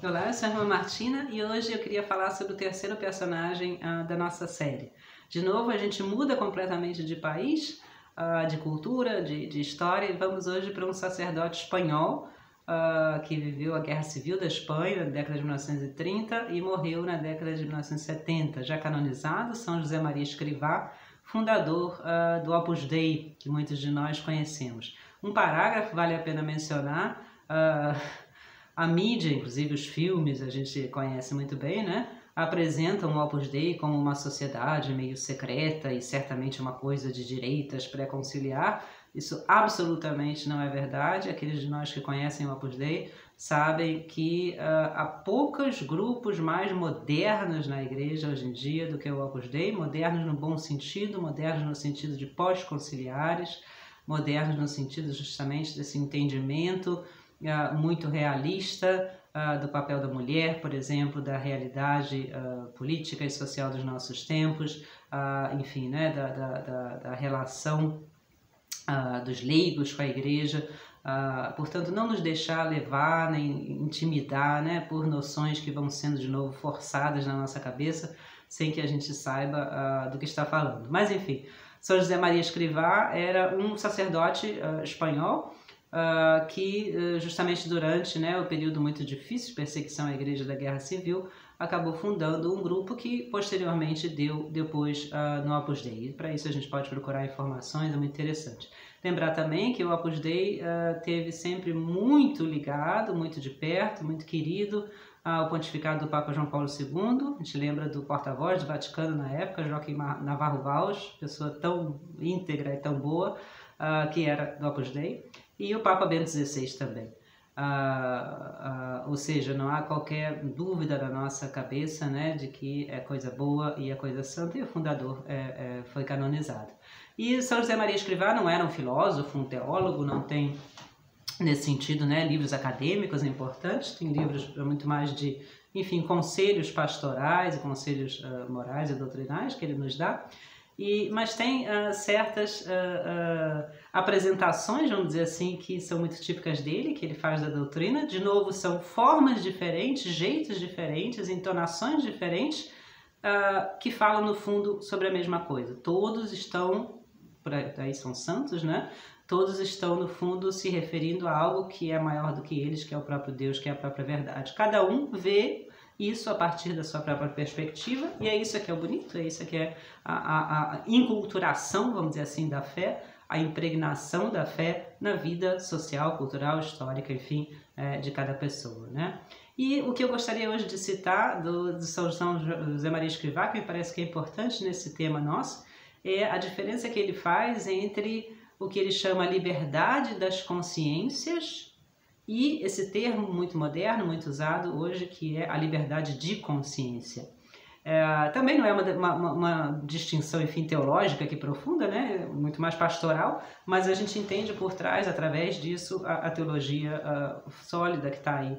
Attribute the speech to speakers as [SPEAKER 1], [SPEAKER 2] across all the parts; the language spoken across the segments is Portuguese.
[SPEAKER 1] Olá, eu sou a irmã Martina e hoje eu queria falar sobre o terceiro personagem da nossa série. De novo, a gente muda completamente de país, de cultura, de história, e vamos hoje para um sacerdote espanhol que viveu a Guerra Civil da Espanha na década de 1930 e morreu na década de 1970, já canonizado, São José Maria Escrivá, fundador do Opus Dei, que muitos de nós conhecemos. Um parágrafo vale a pena mencionar. A mídia, inclusive os filmes, a gente conhece muito bem, né? Apresentam o Opus Dei como uma sociedade meio secreta e certamente uma coisa de direitas pré-conciliar. Isso absolutamente não é verdade. Aqueles de nós que conhecem o Opus Dei sabem que há poucos grupos mais modernos na igreja hoje em dia do que o Opus Dei, modernos no bom sentido, modernos no sentido de pós-conciliares, modernos no sentido justamente desse entendimento muito realista do papel da mulher, por exemplo, da realidade política e social dos nossos tempos, enfim, né, da relação dos leigos com a igreja, portanto não nos deixar levar nem intimidar, né, por noções que vão sendo de novo forçadas na nossa cabeça sem que a gente saiba do que está falando. Mas enfim, São José Maria Escrivá era um sacerdote espanhol que justamente durante o período muito difícil de perseguição à Igreja da Guerra Civil acabou fundando um grupo que posteriormente deu depois no Opus Dei. E para isso a gente pode procurar informações, é muito interessante. Lembrar também que o Opus Dei teve sempre muito ligado, muito de perto, muito querido ao pontificado do Papa João Paulo II. A gente lembra do porta-voz do Vaticano na época, Joaquim Navarro Valls, pessoa tão íntegra e tão boa, que era do Opus Dei. E o Papa Bento XVI também. Ou seja, não há qualquer dúvida na nossa cabeça, né, de que é coisa boa e é coisa santa, e o fundador foi canonizado. E São José Maria Escrivá não era um filósofo, um teólogo, não tem, nesse sentido, né, livros acadêmicos importantes, tem livros muito mais de, enfim, conselhos pastorais e conselhos morais e doutrinais que ele nos dá. Mas tem certas apresentações, vamos dizer assim, que são muito típicas dele, que ele faz da doutrina. De novo, são formas diferentes, jeitos diferentes, entonações diferentes, que falam, no fundo, sobre a mesma coisa. Todos estão, aí são santos, né? Todos estão, no fundo, se referindo a algo que é maior do que eles, que é o próprio Deus, que é a própria verdade. Cada um vê isso a partir da sua própria perspectiva, e é isso que é o bonito, é isso que é a enculturação, vamos dizer assim, da fé, a impregnação da fé na vida social, cultural, histórica, enfim, de cada pessoa, né? E o que eu gostaria hoje de citar do São José Maria Escrivá, que me parece que é importante nesse tema nosso, é a diferença que ele faz entre o que ele chama liberdade das consciências e esse termo muito moderno, muito usado hoje, que é a liberdade de consciência. Também não é uma distinção, enfim, teológica que profunda, né? Muito mais pastoral, mas a gente entende por trás, através disso, a teologia sólida que está aí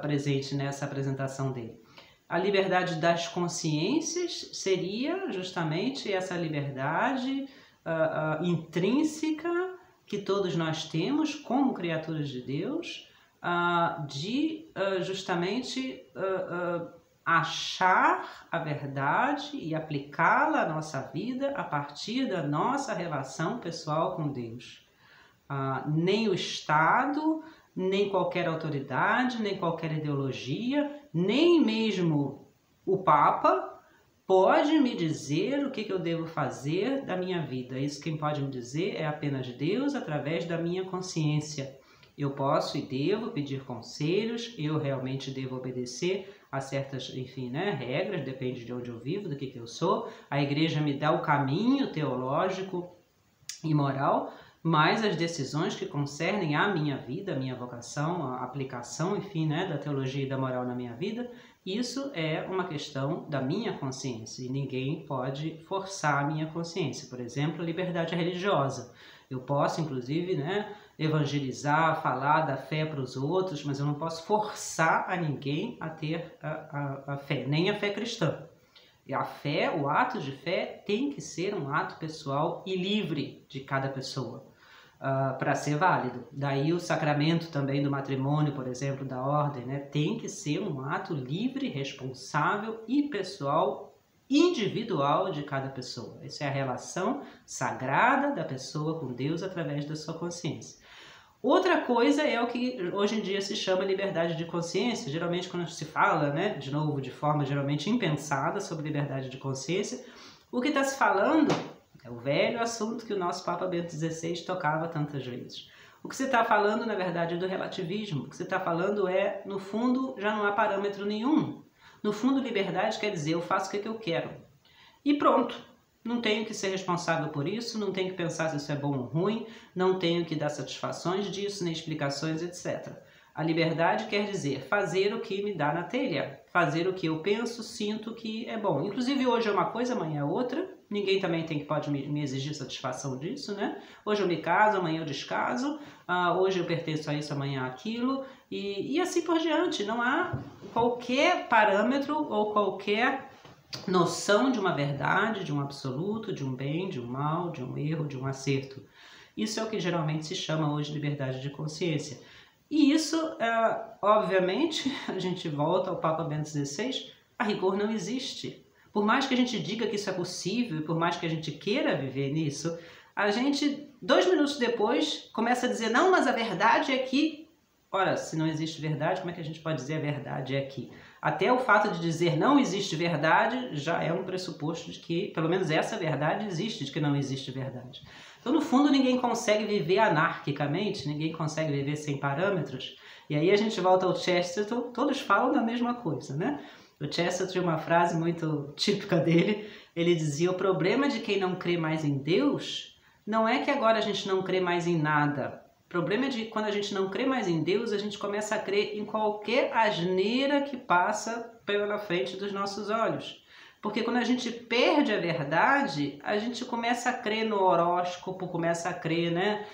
[SPEAKER 1] presente nessa apresentação dele. A liberdade das consciências seria justamente essa liberdade intrínseca que todos nós temos como criaturas de Deus, de justamente achar a verdade e aplicá-la à nossa vida a partir da nossa relação pessoal com Deus. Nem o Estado, nem qualquer autoridade, nem qualquer ideologia, nem mesmo o Papa pode me dizer o que eu devo fazer da minha vida. Isso quem pode me dizer é apenas Deus através da minha consciência. Eu posso e devo pedir conselhos, eu realmente devo obedecer a certas, enfim, né, regras, depende de onde eu vivo, do que eu sou. A igreja me dá o caminho teológico e moral, mas as decisões que concernem a minha vida, a minha vocação, a aplicação, enfim, né, da teologia e da moral na minha vida, isso é uma questão da minha consciência e ninguém pode forçar a minha consciência. Por exemplo, a liberdade religiosa. Eu posso, inclusive, né, evangelizar, falar da fé para os outros, mas eu não posso forçar a ninguém a ter a fé, nem a fé cristã. E a fé, o ato de fé, tem que ser um ato pessoal e livre de cada pessoa. para ser válido. Daí o sacramento também do matrimônio, por exemplo, da ordem, né, tem que ser um ato livre, responsável e pessoal, individual de cada pessoa. Essa é a relação sagrada da pessoa com Deus através da sua consciência. Outra coisa é o que hoje em dia se chama liberdade de consciência. Geralmente quando se fala, né, de novo, de forma geralmente impensada sobre liberdade de consciência, o que está se falando é o velho assunto que o nosso Papa Bento XVI tocava tantas vezes. O que você está falando, na verdade, é do relativismo. O que você está falando é, no fundo, já não há parâmetro nenhum. No fundo, liberdade quer dizer eu faço o que eu quero. E pronto. Não tenho que ser responsável por isso, não tenho que pensar se isso é bom ou ruim, não tenho que dar satisfações disso, nem explicações, etc. A liberdade quer dizer fazer o que me dá na telha, fazer o que eu penso, sinto que é bom. Inclusive hoje é uma coisa, amanhã é outra, ninguém também pode me exigir satisfação disso, né? Hoje eu me caso, amanhã eu descaso, hoje eu pertenço a isso, amanhã aquilo, e assim por diante. Não há qualquer parâmetro ou qualquer noção de uma verdade, de um absoluto, de um bem, de um mal, de um erro, de um acerto. Isso é o que geralmente se chama hoje de liberdade de consciência. E isso, obviamente, a gente volta ao Papa Bento XVI, a rigor não existe. Por mais que a gente diga que isso é possível, e por mais que a gente queira viver nisso, a gente, 2 minutos depois, começa a dizer, não, mas a verdade é que... Ora, se não existe verdade, como é que a gente pode dizer a verdade é que? Até o fato de dizer não existe verdade já é um pressuposto de que, pelo menos essa verdade existe, de que não existe verdade. Então, no fundo, ninguém consegue viver anarquicamente, ninguém consegue viver sem parâmetros. E aí a gente volta ao Chesterton, todos falam da mesma coisa, né? O Chesterton tinha uma frase muito típica dele, ele dizia, o problema de quem não crê mais em Deus não é que agora a gente não crê mais em nada. O problema é de quando a gente não crê mais em Deus, a gente começa a crer em qualquer asneira que passa pela frente dos nossos olhos. Porque quando a gente perde a verdade, a gente começa a crer no horóscopo, começa a crer, né,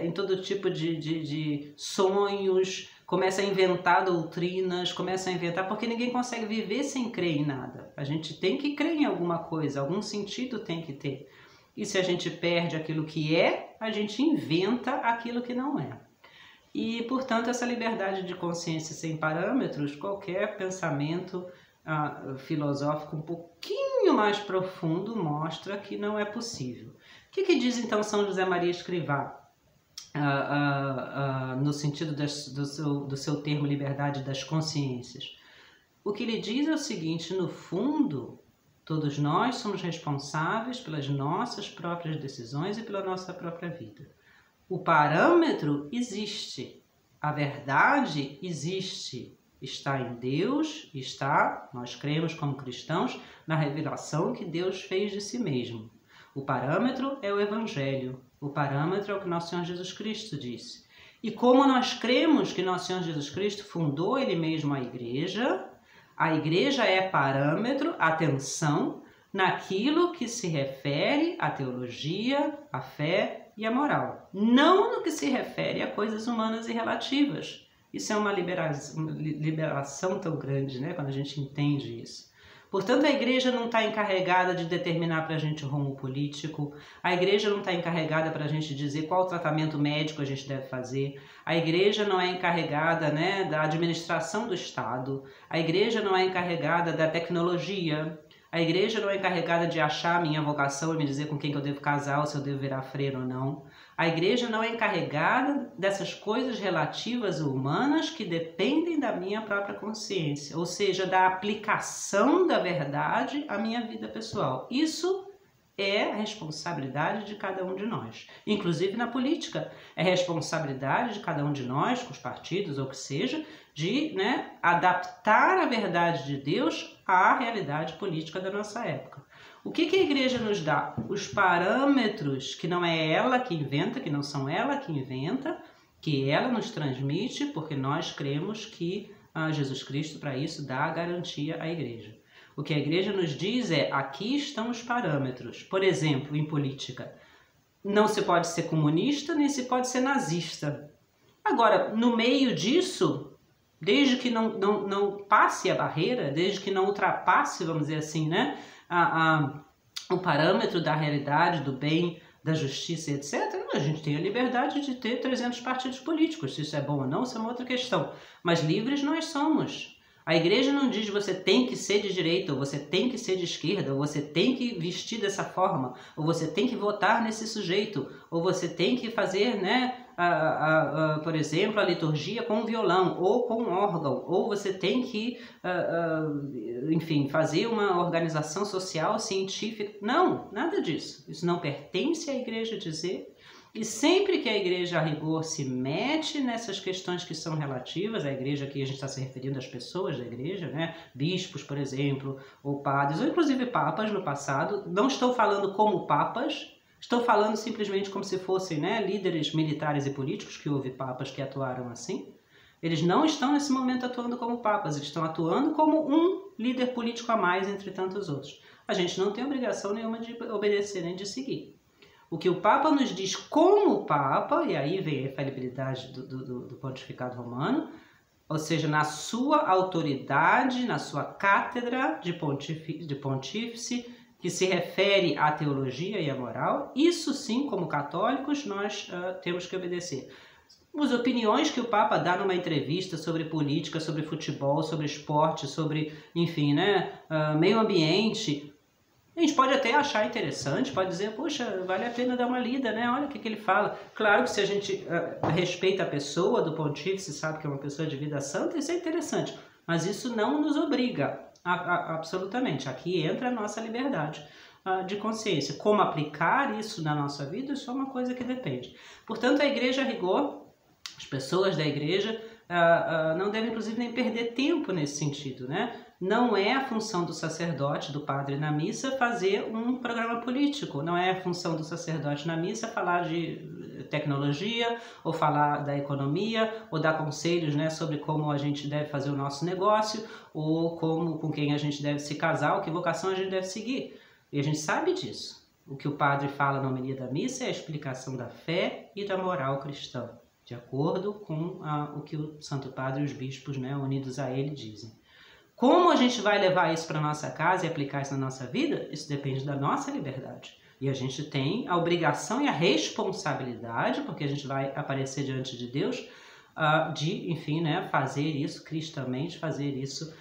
[SPEAKER 1] em todo tipo de sonhos, começa a inventar doutrinas, começa a inventar, porque ninguém consegue viver sem crer em nada. A gente tem que crer em alguma coisa, algum sentido tem que ter. E se a gente perde aquilo que é, a gente inventa aquilo que não é. E, portanto, essa liberdade de consciência sem parâmetros, qualquer pensamento filosófico um pouquinho mais profundo mostra que não é possível. O que diz, então, São José Maria Escrivá, no sentido do seu termo liberdade das consciências? O que ele diz é o seguinte, no fundo... Todos nós somos responsáveis pelas nossas próprias decisões e pela nossa própria vida. O parâmetro existe, a verdade existe, está em Deus, nós cremos como cristãos, na revelação que Deus fez de si mesmo. O parâmetro é o Evangelho, o parâmetro é o que nosso Senhor Jesus Cristo disse. E como nós cremos que nosso Senhor Jesus Cristo fundou Ele mesmo a Igreja é parâmetro, atenção, naquilo que se refere à teologia, à fé e à moral. Não no que se refere a coisas humanas e relativas. Isso é uma liberação tão grande, né, quando a gente entende isso. Portanto, a igreja não está encarregada de determinar para a gente o rumo político, a igreja não está encarregada para a gente dizer qual tratamento médico a gente deve fazer, a igreja não é encarregada, né, da administração do Estado, a igreja não é encarregada da tecnologia, a igreja não é encarregada de achar a minha vocação e me dizer com quem que eu devo casar ou se eu devo virar freira ou não. A igreja não é encarregada dessas coisas relativas ou humanas que dependem da minha própria consciência, ou seja, da aplicação da verdade à minha vida pessoal. Isso é a responsabilidade de cada um de nós, inclusive na política. É responsabilidade de cada um de nós, com os partidos ou o que seja, de, né, adaptar a verdade de Deus à realidade política da nossa época. O que a igreja nos dá? Os parâmetros que não é ela que inventa, que não são ela que inventa, que ela nos transmite, porque nós cremos que Jesus Cristo, para isso, dá a garantia à igreja. O que a igreja nos diz é, aqui estão os parâmetros. Por exemplo, em política, não se pode ser comunista, nem se pode ser nazista. Agora, no meio disso, desde que não passe a barreira, desde que não ultrapasse, vamos dizer assim, né, o parâmetro da realidade, do bem, da justiça, etc., A gente tem a liberdade de ter 300 partidos políticos. Se isso é bom ou não, isso é uma outra questão. Mas livres nós somos. A igreja não diz você tem que ser de direita, ou você tem que ser de esquerda, ou você tem que vestir dessa forma, ou você tem que votar nesse sujeito, ou você tem que fazer, né, por exemplo, a liturgia com um violão, ou com um órgão, ou você tem que, enfim, fazer uma organização social, científica. Não, nada disso. Isso não pertence à igreja dizer. E sempre que a igreja, a rigor, se mete nessas questões que são relativas, a igreja aqui a gente está se referindo às pessoas da igreja, né? Bispos, por exemplo, ou padres, ou inclusive papas no passado, não estou falando como papas, estou falando simplesmente como se fossem, né, líderes militares e políticos, que houve papas que atuaram assim. Eles não estão nesse momento atuando como papas, eles estão atuando como um líder político a mais entre tantos outros. A gente não tem obrigação nenhuma de obedecer nem de seguir. O que o Papa nos diz como Papa, e aí vem a infalibilidade do pontificado romano, ou seja, na sua autoridade, na sua cátedra de pontífice, que se refere à teologia e à moral, isso sim, como católicos, nós temos que obedecer. As opiniões que o Papa dá numa entrevista sobre política, sobre futebol, sobre esporte, sobre, enfim, né, meio ambiente, a gente pode até achar interessante, pode dizer, poxa, vale a pena dar uma lida, né? Olha o que ele fala. Claro que se a gente respeita a pessoa do pontífice, sabe que é uma pessoa de vida santa, isso é interessante. Mas isso não nos obriga, absolutamente. Aqui entra a nossa liberdade de consciência. Como aplicar isso na nossa vida, isso é uma coisa que depende. Portanto, a igreja, a rigor, as pessoas da igreja não devem, inclusive, nem perder tempo nesse sentido, né? Não é a função do sacerdote, do padre na missa, fazer um programa político. Não é a função do sacerdote na missa falar de tecnologia, ou falar da economia, ou dar conselhos, né, sobre como a gente deve fazer o nosso negócio, ou com quem a gente deve se casar, ou que vocação a gente deve seguir. E a gente sabe disso. O que o padre fala na homilia da missa é a explicação da fé e da moral cristã, de acordo com o que o Santo Padre e os bispos, né, unidos a ele, dizem. Como a gente vai levar isso para a nossa casa e aplicar isso na nossa vida? Isso depende da nossa liberdade. E a gente tem a obrigação e a responsabilidade, porque a gente vai aparecer diante de Deus, de, enfim, né, fazer isso cristamente, fazer isso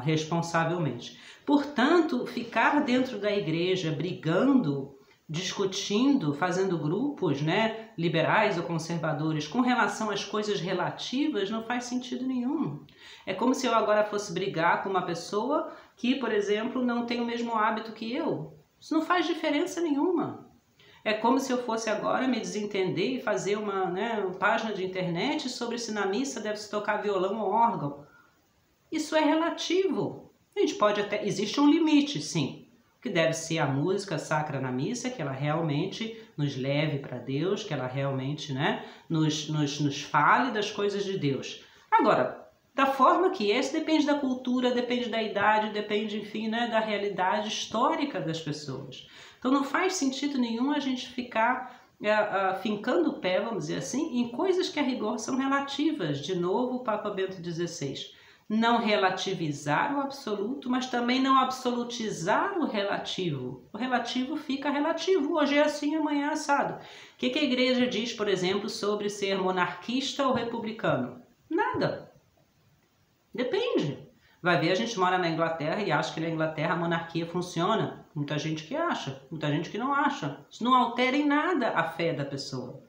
[SPEAKER 1] responsavelmente. Portanto, ficar dentro da igreja brigando, discutindo, fazendo grupos, né, liberais ou conservadores com relação às coisas relativas não faz sentido nenhum. É como se eu agora fosse brigar com uma pessoa que, por exemplo, não tem o mesmo hábito que eu. Isso não faz diferença nenhuma. É como se eu fosse agora me desentender e fazer uma página de internet sobre se na missa deve-se tocar violão ou órgão. Isso é relativo. A gente pode até... Existe um limite, sim, que deve ser a música sacra na missa, que ela realmente nos leve para Deus, que ela realmente, né, nos fale das coisas de Deus. Agora, da forma que é, isso depende da cultura, depende da idade, depende, enfim, né, da realidade histórica das pessoas. Então não faz sentido nenhum a gente ficar fincando o pé, vamos dizer assim, em coisas que a rigor são relativas. De novo, o Papa Bento XVI. Não relativizar o absoluto, mas também não absolutizar o relativo. O relativo fica relativo. Hoje é assim, amanhã é assado. O que a igreja diz, por exemplo, sobre ser monarquista ou republicano? Nada. Depende. Vai ver, a gente mora na Inglaterra e acha que na Inglaterra a monarquia funciona. Muita gente que acha, muita gente que não acha. Isso não altera em nada a fé da pessoa.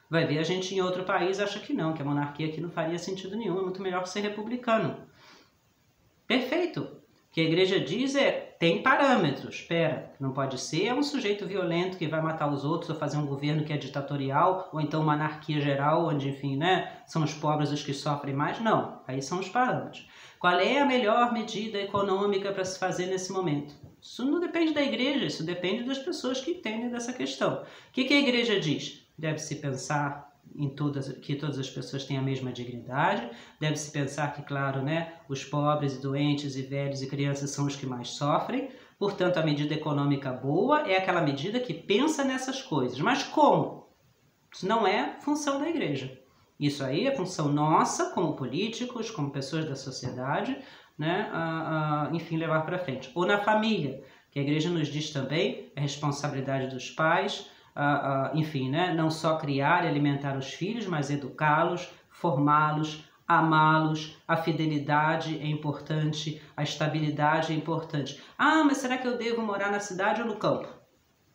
[SPEAKER 1] Vai ver, a gente em outro país acha que não, que a monarquia aqui não faria sentido nenhum, é muito melhor ser republicano. Perfeito. O que a igreja diz tem parâmetros. Espera, não pode ser um sujeito violento que vai matar os outros ou fazer um governo que é ditatorial, ou então uma anarquia geral, onde, enfim, né, são os pobres os que sofrem mais. Não, aí são os parâmetros. Qual é a melhor medida econômica para se fazer nesse momento? Isso não depende da igreja, isso depende das pessoas que entendem dessa questão. O que a igreja diz? Deve-se pensar que todas as pessoas têm a mesma dignidade, deve-se pensar que, claro, né, os pobres, doentes, e velhos e crianças são os que mais sofrem, portanto a medida econômica boa é aquela medida que pensa nessas coisas. Mas como? Isso não é função da igreja. Isso aí é função nossa, como políticos, como pessoas da sociedade, né, enfim, levar para frente. Ou na família, que a igreja nos diz também, é responsabilidade dos pais, enfim, né? Não só criar e alimentar os filhos, mas educá-los, formá-los, amá-los. A fidelidade é importante, a estabilidade é importante. Ah, mas será que eu devo morar na cidade ou no campo?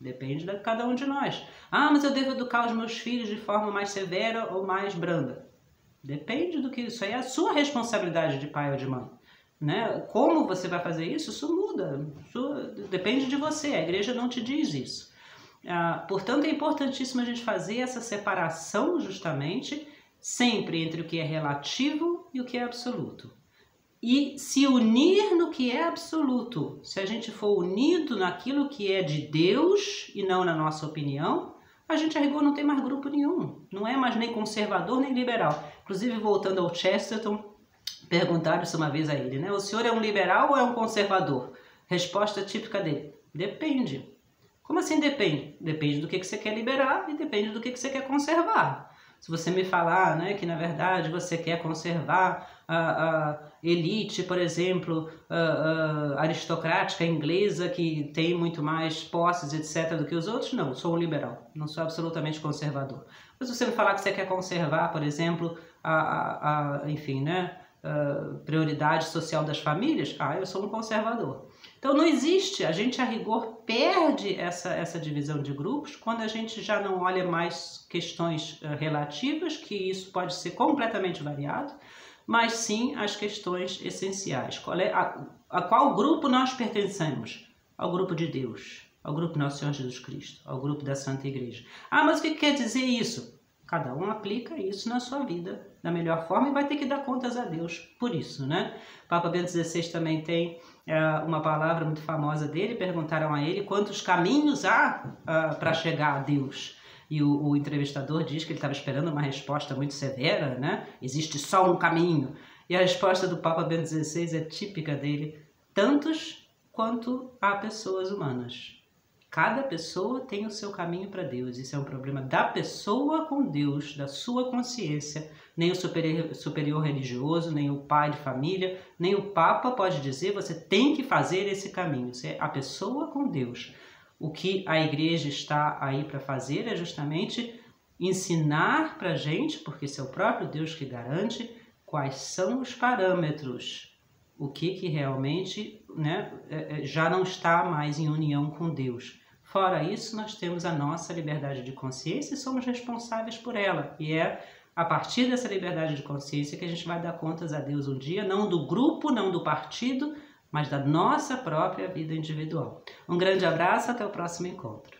[SPEAKER 1] Depende de cada um de nós. Ah, mas eu devo educar os meus filhos de forma mais severa ou mais branda? Depende do que isso aí é a sua responsabilidade de pai ou de mãe, né? Como você vai fazer isso? Isso muda, depende de você, a igreja não te diz isso. Portanto, é importantíssimo a gente fazer essa separação justamente sempre entre o que é relativo e o que é absoluto. E se unir no que é absoluto. Se a gente for unido naquilo que é de Deus e não na nossa opinião, a gente a rigor não tem mais grupo nenhum. Não é mais nem conservador nem liberal. Inclusive, voltando ao Chesterton, perguntaram isso uma vez a ele, né? O senhor é um liberal ou é um conservador? Resposta típica dele: depende. Como assim depende? Depende do que você quer liberar e depende do que você quer conservar. Se você me falar, né, que na verdade você quer conservar a elite, por exemplo, aristocrática inglesa que tem muito mais posses, etc., do que os outros, não, sou um liberal, não sou absolutamente conservador. Mas se você me falar que você quer conservar, por exemplo, enfim, né, prioridade social das famílias, eu sou um conservador. Então não existe, a gente a rigor perde essa divisão de grupos quando a gente já não olha mais questões relativas, que isso pode ser completamente variado, mas sim as questões essenciais. A qual grupo nós pertencemos? Ao grupo de Deus, ao grupo do nosso Senhor Jesus Cristo, ao grupo da Santa Igreja. Mas o que quer dizer isso? Cada um aplica isso na sua vida da melhor forma e vai ter que dar contas a Deus por isso, né? Papa Bento XVI também tem uma palavra muito famosa dele. Perguntaram a ele quantos caminhos há para chegar a Deus. E o entrevistador diz que ele estava esperando uma resposta muito severa, né? Existe só um caminho. E a resposta do Papa Bento XVI é típica dele: tantos quanto há pessoas humanas. Cada pessoa tem o seu caminho para Deus. Isso é um problema da pessoa com Deus, da sua consciência. Nem o superior religioso, nem o pai de família, nem o Papa pode dizer você tem que fazer esse caminho. Isso é a pessoa com Deus. O que a igreja está aí para fazer é justamente ensinar para a gente, porque esse é o próprio Deus que garante, quais são os parâmetros. O que realmente, né, já não está mais em união com Deus. Fora isso, nós temos a nossa liberdade de consciência e somos responsáveis por ela. E é a partir dessa liberdade de consciência que a gente vai dar contas a Deus um dia, não do grupo, não do partido, mas da nossa própria vida individual. Um grande abraço, até o próximo encontro.